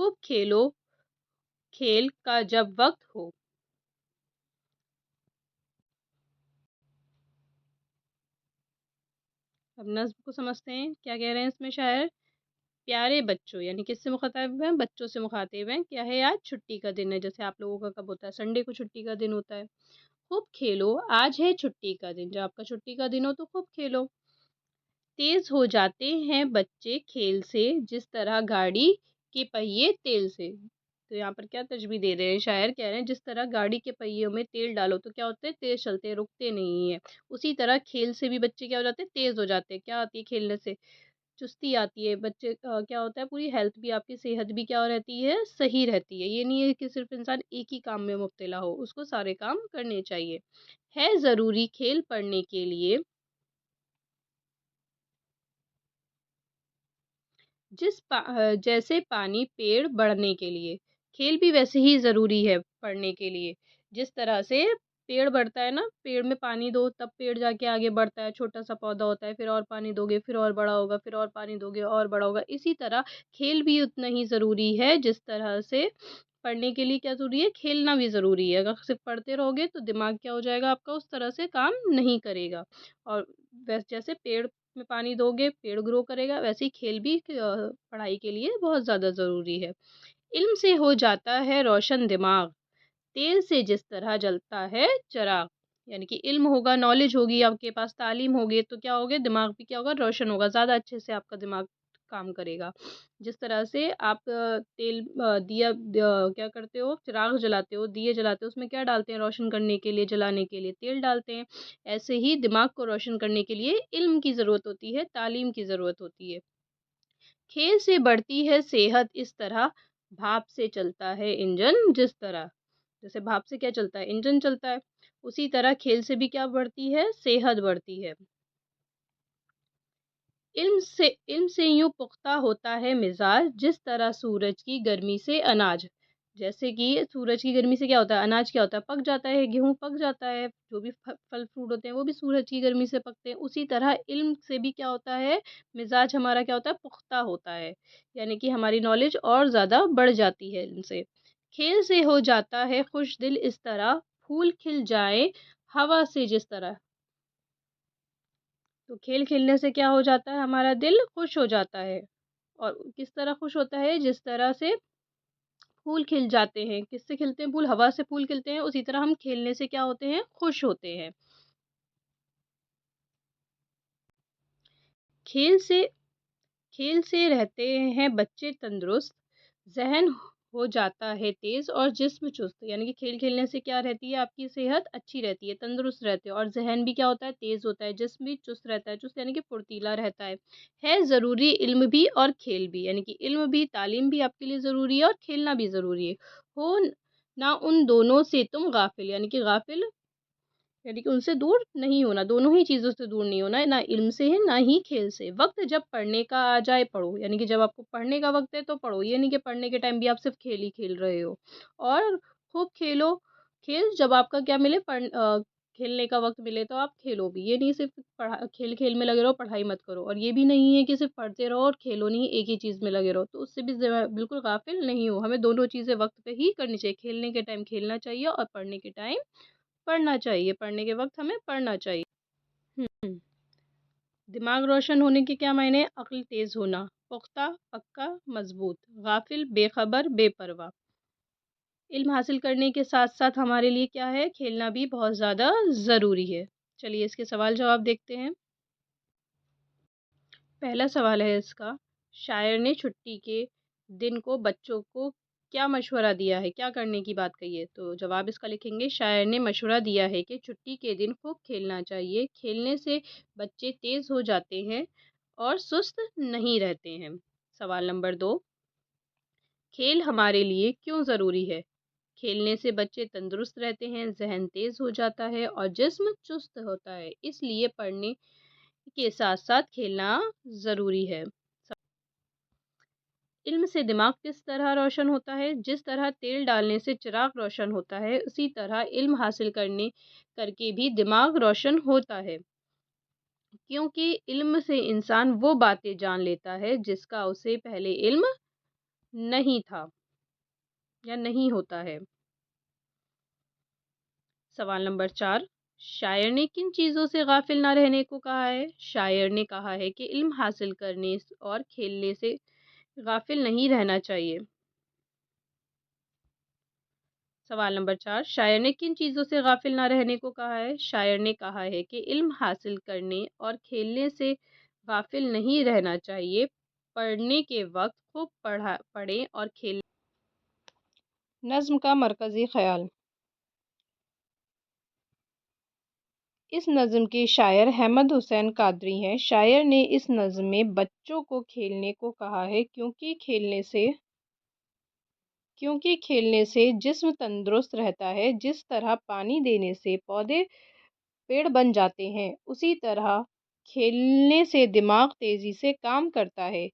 خوب کھیلو کھیل کا جب وقت ہو۔ اب نظم کو سمجھتے ہیں، کیا کہہ رہے ہیں اس میں شاعر؟ پیارے بچوں، یعنی کس سے مخاطب ہیں؟ بچوں سے مخاطب ہیں۔ کیا ہے؟ آج چھٹی کا دن ہے، جیسے آپ لوگوں کا کب ہوتا ہے؟ سنڈے کو چھٹی کا دن ہوتا ہے۔ خوب کھیلو، آج ہے چھٹی کا دن، جب آپ کا چھٹی کا دن ہو تو خوب کھیلو۔ تیز ہو جاتے ہیں بچے کھیل سے، جس طرح گاڑی کے پہیے تیل سے۔ تو یہاں پر کیا تشبیہ دے رہے ہیں شاعر؟ کہہ رہے ہیں جس طرح گاڑی کے پہیوں میں تیل ڈالو تو کیا ہوتے ہیں؟ تیز چلتے ہیں، رکتے نہیں ہیں۔ اسی طرح کھیل سے بھی بچے کیا ہو جاتے ہیں؟ تیز ہو جاتے ہیں۔ کیا آتی ہے کھیلنے سے؟ چستی آتی ہے بچے کیا ہوتا ہے؟ پوری ہیلتھ بھی، آپ کی صحت بھی کیا رہتی ہے؟ صحیح رہتی ہے۔ یہ نہیں ہے کہ صرف انسان ایک ہی کام میں مبتلا ہو، اس کو سارے کام کرنے چاہیے۔ ہے ضروری کھیل پڑھنے کے لیے، جیسے پانی پیڑ بڑھنے کے لیے۔ کھیل بھی ویسے ہی ضروری ہے پڑھنے کے لیے، جس طرح سے پیڑ بڑھتا ہے نا، پیڑ میں پانی دو تب پیڑ جا کے آگے بڑھتا ہے، چھوٹا سا پودا ہوتا ہے، پھر اور پانی دو گے پھر اور بڑا ہوگا، پھر اور پانی دو گے اور بڑا ہوگا۔ اسی طرح کھیل بھی اتنا ہی ضروری ہے، جس طرح سے پڑھنے کے لیے کیا ضروری ہے؟ کھیلنا بھی ضروری ہے۔ اگر صرف پڑھتے رہو گے تو دماغ کیا ہو جائے گا آپ کا؟ اس طرح سے کام نہیں کرے گا۔ اور جیسے پیڑ میں پانی دو گے پیڑ گرو کرے گا، ویسے ہی کھیل بھی پڑھائی کے لیے بہت زیادہ ضروری ہے۔ علم سے ہو جاتا ہے روشن دماغ، تیل سے جس طرح جلتا ہے چراغ۔ یعنی کہ علم ہوگا، نالج ہوگی، آپ کے پاس تعلیم ہوگی تو کیا ہوگا؟ دماغ بھی کیا ہوگا؟ روشن ہوگا، زیادہ اچھے سے آپ کا دماغ کام کرے گا۔ جس طرح سے آپ تیل دیا کیا کرتے ہو؟ چراغ جلاتے ہو، دیے جلاتے ہو، اس میں کیا ڈالتے ہیں روشن کرنے کے لیے؟ جلانے کے لیے تیل ڈالتے ہیں۔ ایسے ہی دماغ کو روشن کرنے کے لیے علم کی ضرورت ہوتی ہے، تعلیم کی ضرورت ہوتی ہے۔ کھیل سے بڑھتی ہے صحت، اس طرح بھاپ سے چلتا ہے انجن جس طرح۔ جیسے بھاپ سے کیا چلتا ہے؟ انجن چلتا ہے، اسی طرح کھیل سے بھی کیا بڑھتی ہے؟ صحت بڑھتی ہے۔ علم سے یوں پختہ ہوتا ہے مزاج، جس طرح سورج کی گرمی سے اناج۔ جیسے کہ سورج کی گرمی سے کیا ہوتا ہے؟ اناج کیا ہوتا ہے؟ پک جاتا ہے، گیہوں پک جاتا ہے، جو بھی پھل فروٹ ہوتے ہیں وہ بھی سورج کی گرمی سے پکتے ہیں۔ اسی طرح علم سے بھی کیا ہوتا ہے؟ مزاج ہمارا کیا ہوتا ہے؟ پختہ ہوتا ہے، یعنی کہ ہماری نالج اور زیادہ بڑھ جاتی ہے علم سے۔ کھیل سے ہو جاتا ہے خوش دل، اس طرح پھول کھل جائے ہوا سے جس طرح۔ تو کھیل کھیلنے سے کیا ہو جاتا ہے؟ ہمارا دل خوش ہو جاتا ہے۔ اور کس طرح خوش ہوتا ہے؟ جس طرح سے پھول کھل جاتے ہیں۔ کس سے کھلتے ہیں پھول؟ ہوا سے پھول کھلتے ہیں، اسی طرح ہم کھیلنے سے کیا ہوتے ہیں؟ خوش ہوتے ہیں۔ کھیل سے کھیل سے رہتے ہیں بچے تندرست، ذہن ہو جاتا ہے تیز اور جسم چست۔ یعنی کہ کھیل کھیلنے سے کیا رہتی ہے؟ آپ کی صحت اچھی رہتی ہے، تندرست رہتے ہیں، اور ذہن بھی کیا ہوتا ہے؟ تیز ہوتا ہے، جسم بھی چست رہتا ہے، چست یعنی کہ پھرتیلا رہتا ہے۔ ہے ضروری علم بھی اور کھیل بھی، یعنی کہ علم بھی، تعلیم بھی آپ کے لیے ضروری ہے اور کھیلنا بھی ضروری ہے۔ ہو نہ ان دونوں سے تم غافل، یعنی کہ غافل یعنی کہ ان سے دور نہیں ہونا، دونوں ہی چیزوں سے دور نہیں ہونا ہے، نہ علم سے ہے نہ ہی کھیل سے۔ وقت جب پڑھنے کا آ جائے پڑھو، یعنی کہ جب آپ کو پڑھنے کا وقت ہے تو پڑھو، یہ نہیں کہ پڑھنے کے ٹائم بھی آپ صرف کھیل ہی کھیل رہے ہو۔ اور خوب کھیلو، کھیل جب آپ کا کیا ملے کھیلنے کا وقت ملے تو آپ کھیلو بھی، یہ نہیں صرف کھیل کھیل میں لگے رہو پڑھائی مت کرو، اور یہ بھی نہیں ہے کہ صرف پڑھتے رہو اور کھیلو نہیں، ایک ہی چیز میں لگے رہو، تو اس سے بھی بالکل غافل نہیں ہو۔ ہمیں دونوں چیزیں وقت پہ ہی کرنی چاہیے، کھیلنے کے ٹائم کھیلنا چاہیے اور پڑھنے کے ٹائم پڑھنا چاہیے، پڑھنے کے وقت ہمیں پڑھنا چاہیے۔ دماغ روشن ہونے کے کیا معنی؟ عقل تیز ہونا، پختہ پکا مضبوط، غافل بے خبر بے پرواہ۔ علم حاصل کرنے کے ساتھ ساتھ ہمارے لیے کیا ہے؟ کھیلنا بھی بہت زیادہ ضروری ہے۔ چلیے اس کے سوال جواب دیکھتے ہیں۔ پہلا سوال ہے اس کا، شاعر نے چھٹی کے دن کو بچوں کو کیا مشورہ دیا ہے؟ کیا کرنے کی بات کہی ہے؟ تو جواب اس کا لکھیں گے، شاعر نے مشورہ دیا ہے کہ چھٹی کے دن خوب کھیلنا چاہیے، کھیلنے سے بچے تیز ہو جاتے ہیں اور سست نہیں رہتے ہیں۔ سوال نمبر 2، کھیل ہمارے لیے کیوں ضروری ہے؟ کھیلنے سے بچے تندرست رہتے ہیں، ذہن تیز ہو جاتا ہے اور جسم چست ہوتا ہے، اس لیے پڑھنے کے ساتھ ساتھ کھیلنا ضروری ہے۔ علم سے دماغ کس طرح روشن ہوتا ہے؟ جس طرح تیل ڈالنے سے چراغ روشن ہوتا ہے، اسی طرح علم حاصل کر کے بھی دماغ روشن ہوتا ہے، کیونکہ علم سے انسان وہ باتیں جان لیتا ہے جس کا اسے پہلے علم نہیں تھا۔ یا نہیں ہوتا ہے۔ سوال نمبر 4، شاعر نے کن چیزوں سے غافل نہ رہنے کو کہا ہے؟ شاعر نے کہا ہے کہ علم حاصل کرنے اور کھیلنے سے غافل نہیں رہنا چاہیے۔ سوال نمبر 4، شاعر نے کن چیزوں سے غافل نہ رہنے کو کہا ہے؟ شاعر نے کہا ہے کہ علم حاصل کرنے اور کھیلنے سے غافل نہیں رہنا چاہیے۔ پڑھنے کے وقت خوب پڑھیں اور کھیلیں۔ نظم کا مرکزی خیال۔ اس نظم کے شاعر احمد حسین قادری ہیں۔ شاعر نے اس نظم میں بچوں کو کھیلنے کو کہا ہے کیونکہ کھیلنے سے جسم تندرست رہتا ہے۔ جس طرح پانی دینے سے پودے پیڑ بن جاتے ہیں، اسی طرح کھیلنے سے دماغ تیزی سے کام کرتا ہے۔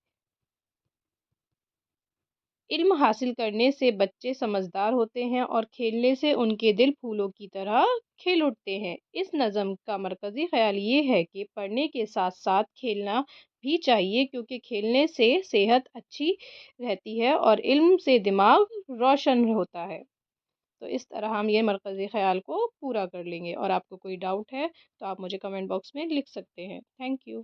علم حاصل کرنے سے بچے سمجھدار ہوتے ہیں اور کھیلنے سے ان کے دل پھولوں کی طرح کھل اٹھتے ہیں۔ اس نظم کا مرکزی خیال یہ ہے کہ پڑھنے کے ساتھ ساتھ کھیلنا بھی چاہیے، کیونکہ کھیلنے سے صحت اچھی رہتی ہے اور علم سے دماغ روشن ہوتا ہے۔ تو اس طرح ہم یہ مرکزی خیال کو پورا کر لیں گے، اور آپ کو کوئی ڈاؤٹ ہے تو آپ مجھے کمنٹ باکس میں لکھ سکتے ہیں۔ Thank you.